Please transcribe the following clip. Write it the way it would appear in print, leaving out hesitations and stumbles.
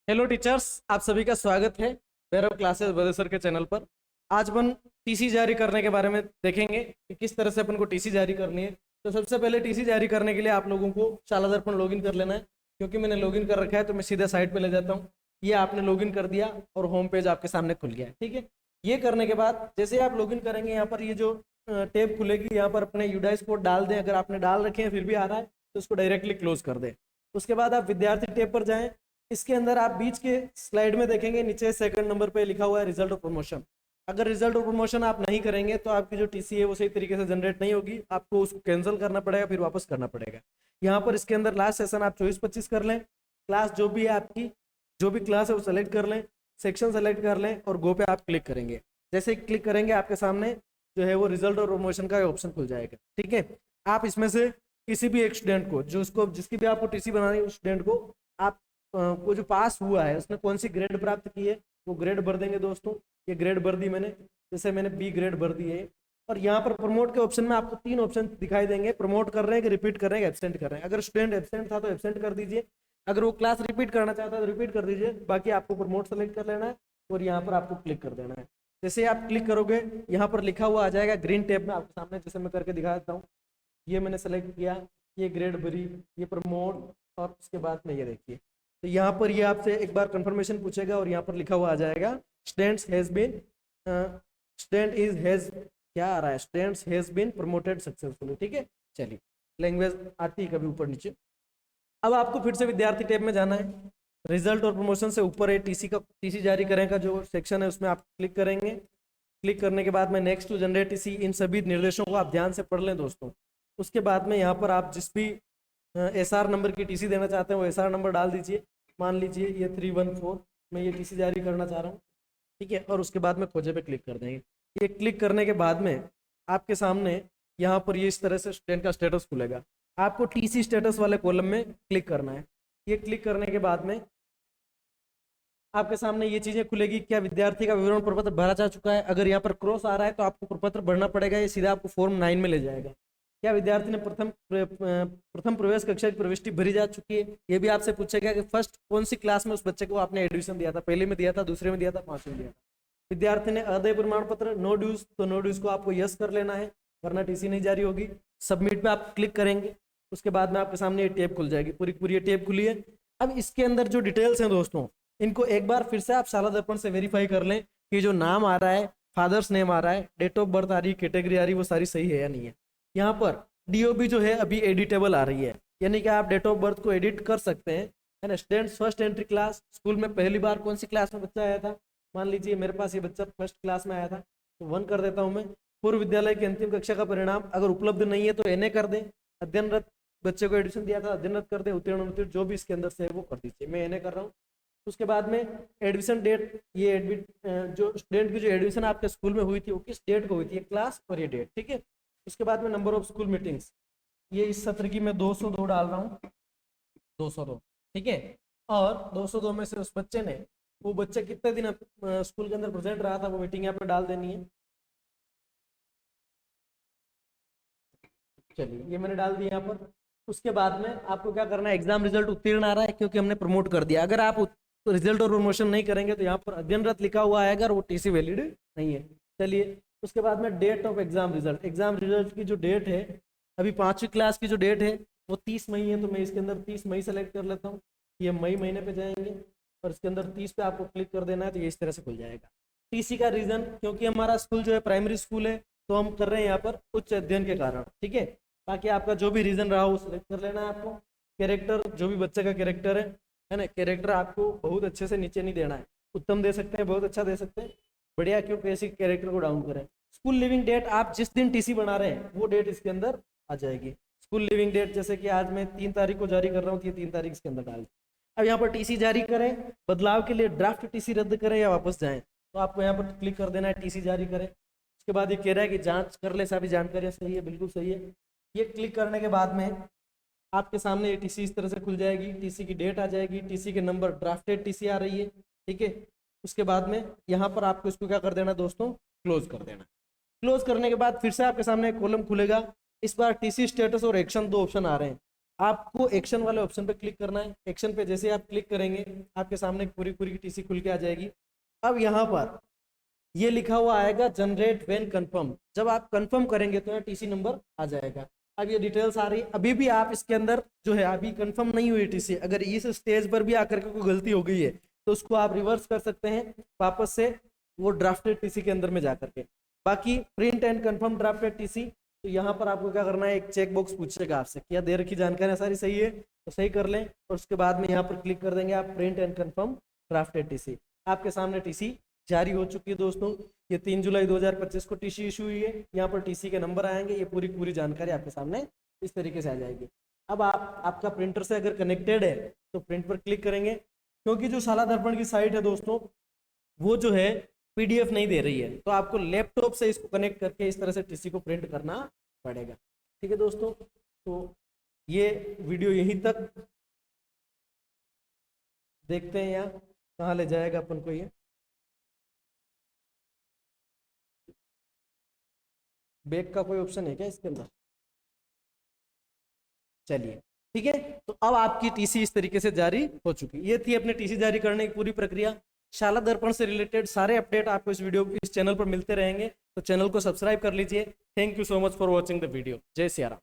Hello teachers, आप सभी का स्वागत है भैरव क्लासेस बड़े सर के चैनल पर। आज अपन टीसी जारी करने के बारे में देखेंगे कि किस तरह से अपन को टीसी जारी करनी है। तो सबसे पहले टीसी जारी करने के लिए आप लोगों को शाला दर्पण लॉगिन कर लेना है। क्योंकि मैंने लॉगिन कर रखा है तो मैं सीधा साइट पे ले जाता हूँ। ये आपने लॉगिन कर दिया और होम पेज आपके सामने खुल गया है। ठीक है, ये करने के बाद जैसे आप लॉगिन करेंगे यहाँ पर ये जो टैब खुलेगी, यहाँ पर अपने यूडाइस कोड डाल दें। अगर आपने डाल रखे हैं फिर भी आ रहा है तो उसको डायरेक्टली क्लोज कर दें। उसके बाद आप विद्यार्थी टैब पर जाएं। इसके अंदर आप बीच के स्लाइड में देखेंगे नीचे सेकंड नंबर पे लिखा हुआ है रिजल्ट ऑफ प्रमोशन। अगर रिजल्ट ऑफ प्रमोशन आप नहीं करेंगे तो आपकी जो टीसी है वो सही तरीके से जनरेट नहीं होगी, आपको उसको कैंसिल करना पड़ेगा, फिर वापस करना पड़ेगा। यहाँ पर इसके अंदर लास्ट सेशन आप 24-25 कर लें। क्लास जो भी है आपकी, जो भी क्लास है वो सेलेक्ट कर लें, सेक्शन सेलेक्ट कर लें और गो पे आप क्लिक करेंगे। जैसे ही क्लिक करेंगे आपके सामने जो है वो रिजल्ट और प्रमोशन का ऑप्शन खुल जाएगा। ठीक है, आप इसमें से किसी भी एक स्टूडेंट को, जो उसको जिसकी भी आपको टीसी बनानी है उस स्टूडेंट को आप को जो पास हुआ है उसने कौन सी ग्रेड प्राप्त की है वो ग्रेड भर देंगे। दोस्तों ये ग्रेड भर दी मैंने, जैसे मैंने बी ग्रेड भर दी है। और यहाँ पर प्रमोट के ऑप्शन में आपको 3 ऑप्शन दिखाई देंगे, प्रमोट कर रहे हैं कि रिपीट कर रहे हैं, एब्सेंट कर रहे हैं। अगर स्टूडेंट एब्सेंट था तो एब्सेंट कर दीजिए, अगर वो क्लास रिपीट करना चाहता है तो रिपीट कर दीजिए। बाकी आपको प्रमोट सेलेक्ट कर लेना है और यहाँ पर आपको क्लिक कर देना है। जैसे आप क्लिक करोगे यहाँ पर लिखा हुआ आ जाएगा ग्रीन टैब में आपके सामने, जैसे मैं करके दिखा देता हूँ। ये मैंने सेलेक्ट किया, ये ग्रेड भरी, ये प्रमोट, और उसके बाद में ये देखिए तो यहाँ पर ये आपसे एक बार कंफर्मेशन पूछेगा और यहाँ पर लिखा हुआ आ जाएगा students has been student is has क्या आ रहा है, students has been promoted successfully. ठीक है, चलिए लैंग्वेज आती है कभी ऊपर नीचे। अब आपको फिर से विद्यार्थी टैब में जाना है। रिजल्ट और प्रमोशन से ऊपर है टीसी का, टीसी जारी करें का जो सेक्शन है उसमें आप क्लिक करेंगे। क्लिक करने के बाद में नेक्स्ट टू जनरेट टीसी, इन सभी निर्देशों को आप ध्यान से पढ़ लें दोस्तों। उसके बाद में यहाँ पर आप जिस भी एसआर नंबर की टीसी देना चाहते हैं वो एसआर नंबर डाल दीजिए। मान लीजिए ये 314 मैं ये टीसी जारी करना चाह रहा हूँ। ठीक है, और उसके बाद में खोजे पे क्लिक कर देंगे। ये क्लिक करने के बाद में आपके सामने यहाँ पर ये इस तरह से स्टूडेंट का स्टेटस खुलेगा। आपको टीसी स्टेटस वाले कॉलम में क्लिक करना है। ये क्लिक करने के बाद में आपके सामने ये चीजें खुलेगी, क्या विद्यार्थी का विवरण प्रपत्र भरा जा चुका है। अगर यहाँ पर क्रॉस आ रहा है तो आपको प्रपत्र भरना पड़ेगा, ये सीधा आपको फॉर्म 9 में ले जाएगा। क्या विद्यार्थी ने प्रथम प्रवेश कक्षा की प्रविष्टि भरी जा चुकी है, ये भी आपसे पूछेगा कि फर्स्ट कौन सी क्लास में उस बच्चे को आपने एडमिशन दिया था, पहले में दिया था, दूसरे में दिया था, 5वें में दिया था। विद्यार्थी ने अदय प्रमाण पत्र नो ड्यूज, तो नो ड्यूज को आपको यस कर लेना है वरना टीसी नहीं जारी होगी। सबमिट पे आप क्लिक करेंगे, उसके बाद में आपके सामने ये टेब खुल जाएगी, पूरी पूरी ये टेब खुली है। अब इसके अंदर जो डिटेल्स हैं दोस्तों, इनको एक बार फिर से आप शाला दर्पण से वेरीफाई कर लें कि जो नाम आ रहा है, फादर्स नेम आ रहा है, डेट ऑफ बर्थ आ रही है, कैटेगरी आ रही है, वो सारी सही है या नहीं है। यहाँ पर डीओबी जो है अभी एडिटेबल आ रही है, यानी कि आप डेट ऑफ बर्थ को एडिट कर सकते हैं, है ना। Students first entry class, school में पहली बार कौन सी क्लास में बच्चा आया था, मान लीजिए मेरे पास ये बच्चा फर्स्ट क्लास में आया था तो 1 कर देता हूँ मैं। पूर्व विद्यालय की अंतिम कक्षा का परिणाम अगर उपलब्ध नहीं है तो एनए कर दें। अध्ययनरत बच्चे को एडमिशन दिया था अध्ययनरत कर दें, उत्तीर्ण अनुत्तीर्ण जो भी इसके अंदर से है वो कर दीजिए, मैं एनए कर रहा हूँ। उसके बाद में एडमिशन डेट, ये एडमिट जो स्टूडेंट की जो एडमिशन आपके स्कूल में हुई थी वो किस डेट को हुई थी, ये क्लास और ये डेट। ठीक है, उसके बाद में नंबर ऑफ स्कूल मीटिंग्स, ये इस सत्र की मैं 202 डाल रहा हूँ, 202। ठीक है, और 202 में से उस बच्चे ने, वो बच्चा कितने दिन स्कूल के अंदर प्रेजेंट रहा था वो मीटिंग यहाँ पे डाल देनी है। चलिए ये मैंने डाल दिया यहाँ पर। उसके बाद में आपको क्या करना है, एग्जाम रिजल्ट उत्तीर्ण आ रहा है क्योंकि हमने प्रमोट कर दिया। अगर आप रिजल्ट और प्रमोशन नहीं करेंगे तो यहाँ पर अध्ययनरत लिखा हुआ आएगा और वो टीसी वैलिड नहीं है। चलिए उसके बाद में date of exam result, exam result की जो डेट है, अभी 5वीं क्लास की जो डेट है वो 30 मई है, तो मैं इसके अंदर 30 मई सेलेक्ट कर लेता हूँ। ये मई महीने पे जाएंगे और इसके अंदर 30 पे आपको क्लिक कर देना है तो ये इस तरह से खुल जाएगा। टीसी का रीजन, क्योंकि हमारा स्कूल जो है प्राइमरी स्कूल है तो हम कर रहे हैं यहाँ पर उच्च अध्ययन के कारण। ठीक है, बाकी आपका जो भी रीजन रहा वो सिलेक्ट कर लेना है आपको। कैरेक्टर, जो भी बच्चे का कैरेक्टर है ना, कैरेक्टर आपको बहुत अच्छे से नीचे नहीं देना है, उत्तम दे सकते हैं, बहुत अच्छा दे सकते हैं, बढ़िया क्यों, कैसे कैरेक्टर को डाउन करें। स्कूल लिविंग डेट, आप जिस दिन टीसी बना रहे हैं वो डेट इसके अंदर आ जाएगी। स्कूल लिविंग डेट जैसे कि आज मैं 3 तारीख को जारी कर रहा हूँ तो ये 3 तारीख इसके अंदर डाल। अब यहाँ पर टीसी जारी करें, बदलाव के लिए ड्राफ्ट टीसी रद्द करें या वापस जाएं, तो आपको यहाँ पर क्लिक कर देना है टीसी जारी करें। उसके बाद ये कह रहा है कि जांच कर ले सभी जानकारियाँ सही है, बिल्कुल सही है। ये क्लिक करने के बाद में आपके सामने ये टीसी इस तरह से खुल जाएगी, टीसी की डेट आ जाएगी, टीसी के नंबर, ड्राफ्टेड टीसी आ रही है। ठीक है, उसके बाद में यहाँ पर आपको इसको क्या कर देना दोस्तों, क्लोज कर देना। क्लोज करने के बाद फिर से आपके सामने एक कॉलम खुलेगा, इस बार टीसी स्टेटस और एक्शन 2 ऑप्शन आ रहे हैं। आपको एक्शन वाले ऑप्शन पे क्लिक करना है। एक्शन पे जैसे आप क्लिक करेंगे आपके सामने पूरी पूरी टीसी खुल के आ जाएगी। अब यहाँ पर ये लिखा हुआ आएगा जनरेट व्हेन कंफर्म। जब आप कंफर्म करेंगे तो यहाँ टीसी नंबर आ जाएगा। अब ये डिटेल्स आ रही है। अभी भी आप इसके अंदर जो है अभी कंफर्म नहीं हुई टीसी, अगर इस स्टेज पर भी आकर के कोई गलती हो गई है तो उसको आप रिवर्स कर सकते हैं वापस से वो ड्राफ्टेड टीसी के अंदर में जाकर के। बाकी print and confirm drafted TC, तो यहाँ पर आपको क्या करना है, एक चेक बॉक्स पूछेगा आपसे क्या दे रखी जानकारी सारी सही है तो सही कर लें, और उसके बाद में यहाँ पर क्लिक कर देंगे आप print and confirm drafted TC. आपके सामने टीसी जारी हो चुकी है दोस्तों। ये 3 जुलाई 2025 को टीसी इशू हुई है। यहाँ पर टीसी के नंबर आएंगे, ये पूरी पूरी जानकारी आपके सामने इस तरीके से आ जाएगी। अब आपका प्रिंटर से अगर कनेक्टेड है तो प्रिंट पर क्लिक करेंगे, क्योंकि जो शाला दर्पण की साइट है दोस्तों वो जो है पीडीएफ नहीं दे रही है, तो आपको लैपटॉप से इसको कनेक्ट करके इस तरह से टीसी को प्रिंट करना पड़ेगा। ठीक है दोस्तों, तो ये वीडियो यहीं तक देखते हैं यहाँ कहाँ ले जाएगा अपन को। ये बैक का कोई ऑप्शन है क्या इसके अंदर? चलिए ठीक है, तो अब आपकी टीसी इस तरीके से जारी हो चुकी। ये थी अपने टीसी जारी करने की पूरी प्रक्रिया। शाला दर्पण से रिलेटेड सारे अपडेट आपको इस चैनल पर मिलते रहेंगे, तो चैनल को सब्सक्राइब कर लीजिए। Thank you so much for watching the video. जय सिया राम।